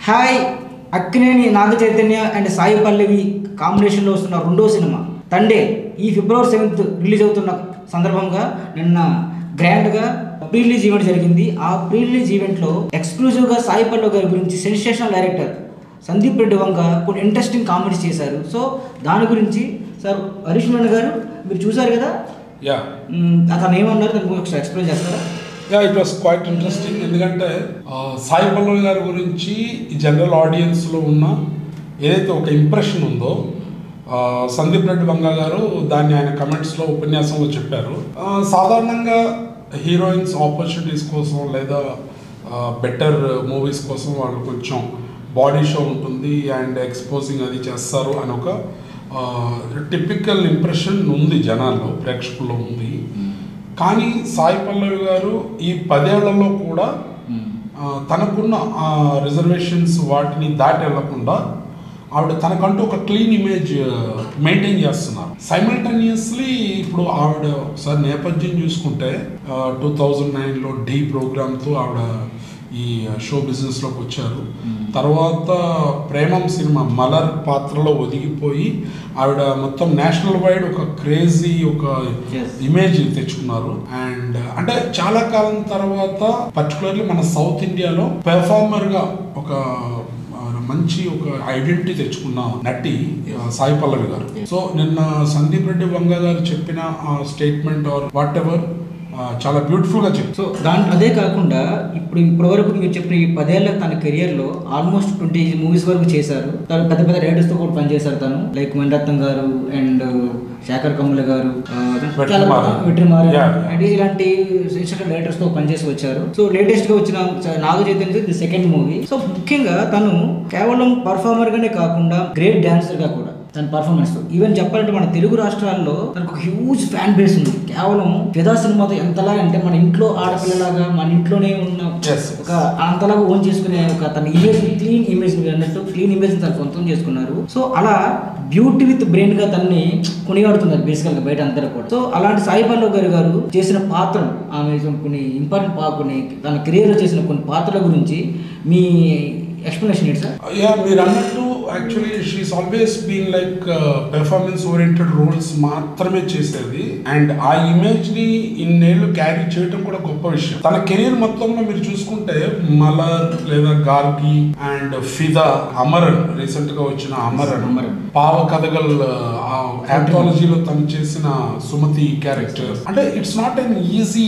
Hi Akkineni Naga Chaitanya and Sai Pallavi కాంబినేషన్లో వస్తున్న రెండో సినిమా తండే ఈ ఫిబ్రవరి 7th రిలీజ్ అవుతున్న సందర్భంగా నిన్న గ్రాండ్గా ప్రీ రిలీజ్ ఈవెంట్ జరిగింది. ఆ ప్రీ రిలీజ్ ఈవెంట్లో ఎక్స్క్లూజివ్గా సాయి పల్లవి గారి గురించి సెన్సేషనల్ డైరెక్టర్ సందీప్ రెడ్డి వంగ కొన్ని ఇంట్రెస్టింగ్ కామెంట్స్ చేశారు. సో దాని గురించి సార్ హరీష్ మన్ గారు మీరు చూసారు కదా, అతను ఏమన్నారు దాని గురించి ఒకసారి ఎక్స్ప్లెయిన్ చేస్తారా? It was quite interesting. ఎందుకంటే సాయి పల్లవి గారి గురించి ఈ జనరల్ ఆడియన్స్లో ఉన్న ఏదైతే ఒక ఇంప్రెషన్ ఉందో సందీప్ రెడ్డి వంగ గారు దాన్ని ఆయన కమెంట్స్లో ఉపన్యాసంలో చెప్పారు. సాధారణంగా హీరోయిన్స్ ఆపర్చునిటీస్ కోసం లేదా బెటర్ మూవీస్ కోసం వాళ్ళు కొంచెం బాడీ షో ఉంటుంది అండ్ ఎక్స్పోజింగ్ అది చేస్తారు అని ఒక టిపికల్ ఇంప్రెషన్ ఉంది జనాల్లో, ప్రేక్షకుల్లో ఉంది. కానీ సాయి పల్లవి గారు ఈ 10 ఏళ్లలో కూడా తనకున్న రిజర్వేషన్స్ వాటిని దాటి వెళ్లకుండా ఆవిడ తనకంటూ ఒక క్లీన్ ఇమేజ్ మెయింటైన్ చేస్తున్నారు. సైమల్టేనియస్లీ ఇప్పుడు ఆవిడ ఒకసారి నేపథ్యం చూసుకుంటే 2009లో ఢీ ప్రోగ్రామ్తో ఆవిడ ఈ షో బిజినెస్లోకి వచ్చారు. తర్వాత ప్రేమం సినిమా మలర్ పాత్రలో ఒదిగిపోయి ఆవిడ మొత్తం నేషనల్ వైడ్ ఒక క్రేజీ ఒక ఇమేజ్ తెచ్చుకున్నారు. అండ్ అంటే చాలా కాలం తర్వాత పర్టికులర్లీ మన సౌత్ ఇండియాలో పెర్ఫార్మర్గా ఒక మంచి ఒక ఐడెంటిటీ తెచ్చుకున్న నటి సాయి పల్లవి గారు. సో నిన్న సందీప్ రెడ్డి వంగ గారు చెప్పిన స్టేట్మెంట్ ఆర్ వాట్ ఎవర్ చాలా బ్యూటిఫుల్గా చెప్పారు. సో అదే కాకుండా ఇప్పటి వరకు మీరు చెప్పిన ఈ 10 ఏళ్ళ తన కెరియర్లో ఆల్మోస్ట్ 20 మూవీస్ వరకు చేశారు. తను పెద్ద పెద్ద రైటర్స్తో కూడా పనిచేశారు. తను లైక్ మణిరత్నం గారు అండ్ శేఖర్ కమ్ముల గారు, వెట్రిమారన్ ఇలాంటి రైటర్స్తో పనిచేసి వచ్చారు. సో లేటెస్ట్గా వచ్చిన Naga Chaitanya the second movie. So ముఖ్యంగా తను కేవలం పర్ఫార్మర్గానే కాకుండా గ్రేట్ డాన్సర్గా కూడా తన పర్ఫార్మెన్స్ ఈవెన్ చెప్పాలంటే మన తెలుగు రాష్ట్రాల్లో తనకు హ్యూజ్ ఫ్యాన్ బేస్ ఉంది. కేవలం ఫిదా సినిమాతో ఎంతలా అంటే మన ఇంట్లో ఆడపిల్లలాగా మన ఇంట్లోనే ఉన్న ఒక అంతలాగా ఓన్ చేసుకునే ఒక తన ఇమేజ్ క్లీన్ ఇమేజ్ అన్నట్టు క్లీన్ ఇమేజ్ తను సొంతం చేసుకున్నారు. సో అలా బ్యూటీ విత్ బ్రెయిన్ గా తనని కొనియాడుతున్నారు బేసికల్ గా బయట అంతా కూడా. సో అలాంటి సాయి పల్లవి గారు చేసిన పాత్రలు, ఆమె కొన్ని ఇంపార్టెంట్ కొన్ని తన కెరీర్ లో చేసిన కొన్ని పాత్రల గురించి మీ ఎక్స్ప్లెనేషన్ ఏంటి సార్? మీరు అన్నట్టు actually she's always been like performance oriented roles మాత్రమే చేసేది. అండ్ ఆ ఇమేజ్ ని ఇన్నేళ్లు క్యారీ చేయడం కూడా గొప్ప విషయం. తన కెరీర్ మొత్తంలో మీరు చూసుకుంటే మలర్ లేదా గార్గి అండ్ ఫిదా, అమరన్ రీసెంట్ గా వచ్చిన అమరన్, పావ కథగల్ ఆంథాలజీలో తను చేసిన సుమతి క్యారెక్టర్, అంటే ఇట్స్ నాట్ ఎన్ ఈజీ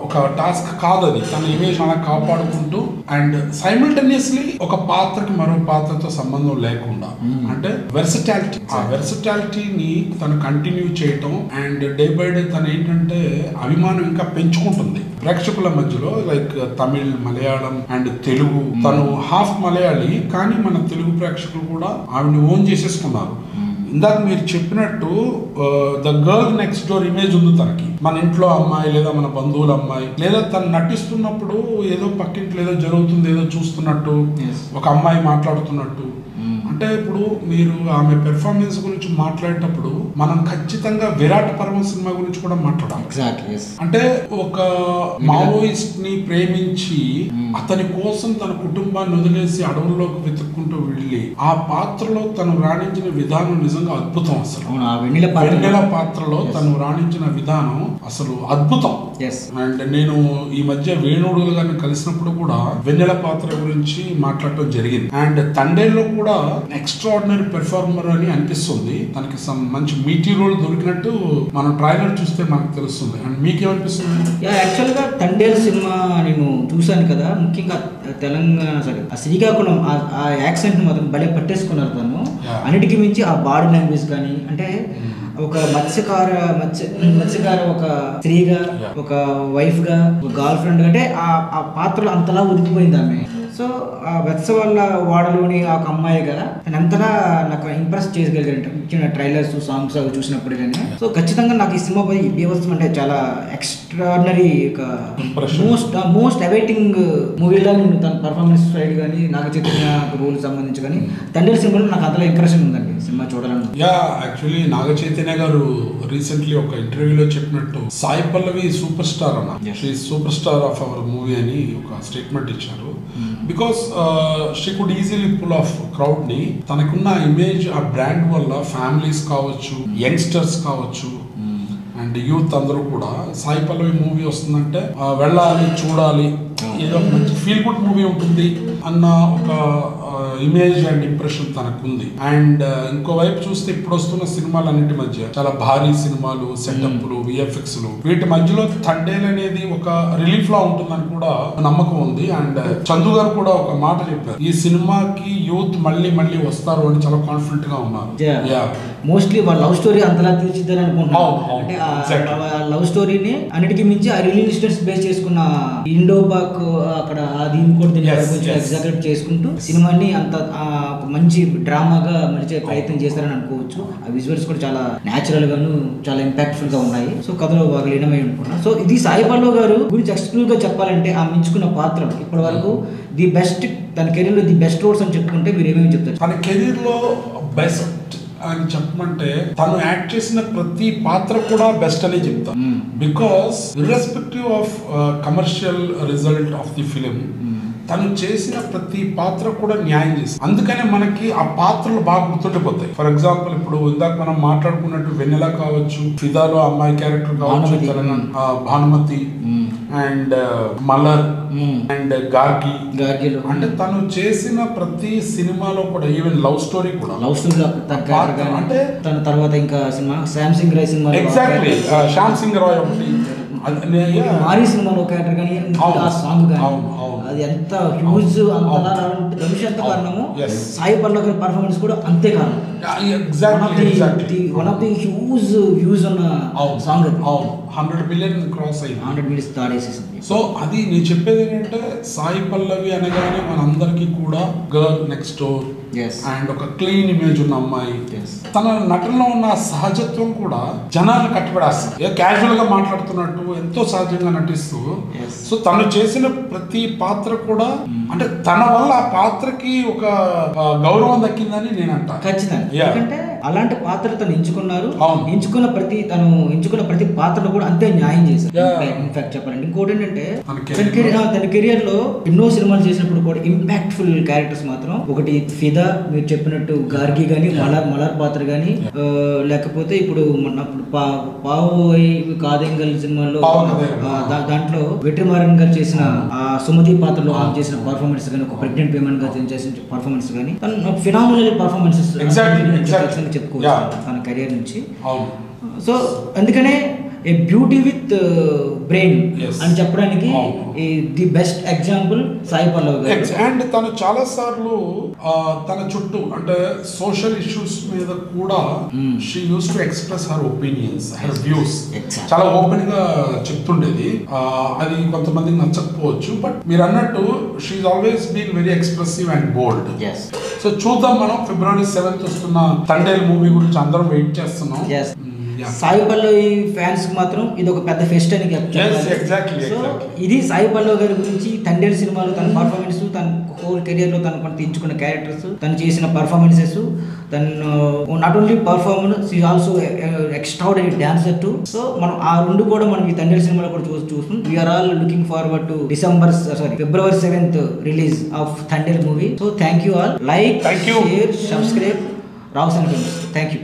ఒక టాస్క్ కాదు అది. తన ఇమేజ్ అలా కాపాడుకుంటూ అండ్ సైమల్టేనియస్లీ ఒక పాత్రకి మరో పాత్రతో సంబంధం లేకుండా అంటే వెర్సటాలిటీ, ఆ వెర్సటాలిటీని తను కంటిన్యూ చేయటం అండ్ డే బై డే తను ఏంటంటే అభిమానం ఇంకా పెంచుకుంటుంది ప్రేక్షకుల మధ్యలో. Like Tamil, Malayalam and Telugu. తను హాఫ్ మలయాళీ కానీ మన తెలుగు ప్రేక్షకులు కూడా ఆవిడని ఓన్ చేసేసుకున్నారు. ఇందాక మీరు చెప్పినట్టు the girl next door image ఉంది తనకి. మన ఇంట్లో అమ్మాయి లేదా మన బంధువుల అమ్మాయి, లేదా తను నటిస్తున్నప్పుడు ఏదో పక్కింట్లో ఏదో జరుగుతుంది, ఏదో చూస్తున్నట్టు, ఒక అమ్మాయి మాట్లాడుతున్నట్టు. అంటే ఇప్పుడు మీరు ఆమె పెర్ఫార్మెన్స్ గురించి మాట్లాడేటప్పుడు మనం ఖచ్చితంగా విరాట్ పర్వం సినిమా గురించి కూడా మాట్లాడాలి. అంటే ఒక మావోయిస్ట్ ని ప్రేమించి అతని కోసం తన కుటుంబాన్ని వదిలేసి అడవుల్లోకి వెతుక్కుంటూ వెళ్ళి ఆ పాత్రలో తను రాణించిన విధానం నిజంగా అద్భుతం. అసలు వెన్నెల పాత్రలో తను రాణించిన విధానం అసలు అద్భుతం. అండ్ నేను ఈ మధ్య వేణుడు గారిని కలిసినప్పుడు కూడా వెన్నెల పాత్ర గురించి మాట్లాడటం జరిగింది. అండ్ తండేల్లో కూడా ఎక్స్ట్రాడినరీ పెర్ఫార్మర్ అని అనిపిస్తుంది. తనకి మంచి మీటీ రోల్ దొరికినట్టు మనం ట్రైలర్ చూస్తే మనకు తెలుస్తుంది. అండ్ మీకేమనిపిస్తుంది? యాక్చువల్గా తండేల్ సినిమా నేను చూశాను కదా, ముఖ్యంగా తెలంగాణ శ్రీకాకుళం ఆ యాక్సెంట్ మాత్రం భలే పట్టేసుకున్నారు తను. అన్నిటికీ మించి ఆ బాడీ లాంగ్వేజ్ కానీ, అంటే ఒక మత్స్యకార ఒక స్త్రీగా, ఒక వైఫ్ గా, ఒక గర్ల్ ఫ్రెండ్ అంటే ఆ పాత్రలు అంతలా ఉదికిపోయింది ఆమె. సో ఆ వెత్స వల్ల వాడలోని ఒక అమ్మాయిగా అంతలా నాకు ఇంప్రెస్ చేయగలిగారంట ముఖ్యంగా ట్రైలర్స్, సాంగ్స్ అవి చూసినప్పుడు కానీ. సో ఖచ్చితంగా నాకు ఈ సినిమా పై బీభత్సం అంటే చాలా ఎక్స్ట్రాడినరీ ఒక మోస్ట్ అవైటింగ్ మూవీలో నేను తన పర్ఫార్మెన్స్ సైడ్ కానీ నాగ చైతన్య రోల్ సంబంధించి కానీ తండ్రి సినిమాలో నాకు అంతలో ఇంప్రెషన్ ఉందండి సినిమా చూడాలని. యాక్చువల్లీ నాగ చైతన్య గారు రీసెంట్లీ ఒక ఇంటర్వ్యూలో చెప్పినట్టు సాయి పల్లవి సూపర్ స్టార్ అన్న, she super star of our movie అని ఒక స్టేట్మెంట్ ఇచ్చారు. Because she could easily pull of crowd ని. తనకున్న ఇమేజ్ ఆ బ్రాండ్ వల్ల ఫ్యామిలీస్ కావచ్చు, యంగ్స్టర్స్ కావచ్చు అండ్ యూత్ అందరూ కూడా సాయి పల్లవి మూవీ వస్తుందంటే వెళ్ళాలి, చూడాలి, ఏదో మంచి ఫీల్ గుడ్ మూవీ ఉంటుంది అన్న ఒక ఇమేజ్ అండ్ ఇంప్రెషన్ తనకుంది. అండ్ ఇంకోవైపు చూస్తే ఇప్పుడు వస్తున్న సినిమాలన్నిటి మధ్య చాలా భారీ సినిమాలు, సెటప్లు, విఎఫ్ఎక్స్లు, వీటి మధ్యలో థండేల్ అనేది ఒక రిలీఫ్ లా ఉంటుందని కూడా నమ్మకం ఉంది. అండ్ చందు గారు కూడా ఒక మాట చెప్పారు, ఈ సినిమాకి యూత్ మళ్ళీ మళ్ళీ వస్తారు అని చాలా కాన్ఫిడెంట్ గా ఉన్నారు. మోస్ట్లీ వాళ్ళ లవ్ స్టోరీ అంతలా తీర్చిద్దని అనుకుంటున్నాను. అంటే లవ్ స్టోరీని అన్నిటికీ మించి ఆ రియల్ ఇన్సిడెంట్స్ బేస్ చేసుకున్న ఇండో పాక్ అక్కడ దీన్ని కూడా కొంచెం ఎగ్జాగరేట్ చేసుకుంటూ సినిమాని అంత మంచి డ్రామాగా మలిచే ప్రయత్నం చేస్తారని అనుకోవచ్చు. ఆ విజువల్స్ కూడా చాలా న్యాచురల్ గాను చాలా ఇంపాక్ట్ఫుల్ గా ఉన్నాయి. సో కథలో బాగా లీనమై అనుకున్నాను. సో ఇది సాయి పల్లవి గారు గురించి ఎక్స్క్లూజివ్ గా చెప్పాలంటే ఆ మించుకున్న పాత్ర ఇప్పటి వరకు ది బెస్ట్, తన కెరీర్ లో ది బెస్ట్ రోల్స్ అని చెప్పుకుంటే మీరు ఏమేమి చెప్తారు? తన కెరీర్ లో బెస్ట్ అని చెప్పమంటే తను యాక్ట్ చేసిన ప్రతి పాత్ర కూడా బెస్ట్ అని చెప్తా. Because irrespective of commercial result of the film తను చేసిన ప్రతి పాత్ర కూడా న్యాయం చేసి, అందుకనే మనకి ఆ పాత్రలు బాగా గుర్తుండిపోతాయి. ఫర్ ఎగ్జాంపుల్ ఇప్పుడు ఇందాక మనం మాట్లాడుకున్నట్టు వెన్నెల కావచ్చు, ఫిదాలో అమ్మాయి క్యారెక్టర్ కావచ్చు, భానుమతి అండ్ మలర్ అండ్ గార్గి, అంటే తను చేసిన ప్రతి సినిమాలో కూడా ఈవెన్ లవ్ స్టోరీ కూడా అంటే తన తర్వాత ఇంకా సినిమా శ్యామ్ సింగ్ రాయ్ సినిమా ఎగ్జాక్ట్లీ శ్యామ్ సింగ్ రాయ్ ఒకటి, మారీ సినిమాలో క్యారెక్టర్ కానీ ఆ సాంగ్ కానీ అది ఎంత హ్యూజ్ అంతలా రావడానికి ధనుష్ ఎంత కారణము, సాయి పల్లవి గారి పర్ఫార్మెన్స్ కూడా అంతే కారణం. One of the huge views ఉన్న సాంగ్, 100 మిలియన్ క్రాస్ అయింది, 100 మిలియన్స్ దాడేసేసింది. సో అది నేను చెప్పేది ఏంటంటే సాయి పల్లవి అనగానే మనందరికీ కూడా గర్ల్ నెక్స్ట్ డోర్ అండ్ ఒక క్లీన్ ఇమేజ్ ఉన్న అమ్మాయి. తన నటనలో ఉన్న సహజత్వం కూడా జనాలను కట్టిపడేస్తుంది. ఏదో క్యాజువల్ గా మాట్లాడుతున్నట్టు ఎంతో సహజంగా నటిస్తూ, సో తను చేసిన ప్రతి పాత్ర కూడా అంటే తన వల్ల ఆ పాత్రకి ఒక గౌరవం దక్కిందని నేను అంటా. ఖచ్చితంగా, ఎందుకంటే అలాంటి పాత్ర తను ఎంచుకున్న ప్రతి పాత్రలో కూడా అంతే న్యాయం చేశారు. ఇన్ఫాక్ట్ చెప్పాలంటే ఇంకోటి ఏంటంటే తన కెరియర్ లో ఎన్నో సినిమాలు చేసినప్పుడు కూడా ఇంపాక్ట్ఫుల్ క్యారెక్టర్స్ మాత్రం ఒకటి ఫిదా, మీరు చెప్పినట్టు గార్గి గాని, మలర్ పాత్ర గాని, లేకపోతే ఇప్పుడు పావు కాదెంగల్ సినిమాలో దాంట్లో వెట్రిమారన్ గారు చేసిన సుమతి పాత్రలో ఆమె చేసిన పర్ఫార్మెన్స్ గానీ, ఒక ప్రెగ్నెంట్ విమెన్ గా చేసిన పర్ఫార్మెన్స్ గానీ ఫినామినల్ పర్ఫార్మెన్సెస్ చెప్పుకోవచ్చు తన కెరియర్ నుంచి. సో అందుకనే ఏ బ్యూటీ విత్ బ్రెయిన్ అని చెప్పడానికి the best example Sai Pallavi గారు. అండ్ తను చాలా సార్లు తన చుట్టూ అంటే సోషల్ ఇష్యూస్ మీద కూడా she use to express her opinions, her views చాలా ఓపెన్ గా చెప్తుండేది. అది కొంతమందికి నచ్చకపోవచ్చు, బట్ మీరు అన్నట్టు she always been very expressive and bold. So చూద్దాం, మనం February 7th వస్తున్న తండేల్ మూవీ గురించి అందరం వెయిట్ చేస్తున్నాం. సాయి పల్లవి ఫ్యాన్స్ కి మాత్రం ఇది ఒక పెద్ద ఫెస్ట్ అని సో ఇది సాయి పల్లవి గారి గురించి తండేల్ సినిమాలో తన పర్ఫార్మెన్స్, తన హోల్ కెరియర్ లో తను ఎంచుకున్న క్యారెక్టర్స్, తను చేసిన పర్ఫార్మెన్సెస్, తను not only performance is also extraordinary dancer to. So మనం ఆ రెండు కూడా మనం ఈ తండేల్ సినిమాలో కూడా చూస్తాం. We're all looking forward to February 7th release of Thandel movie. So thank you all. Like, share, subscribe రావుసన్ ఫిల్మ్స్. Thank you.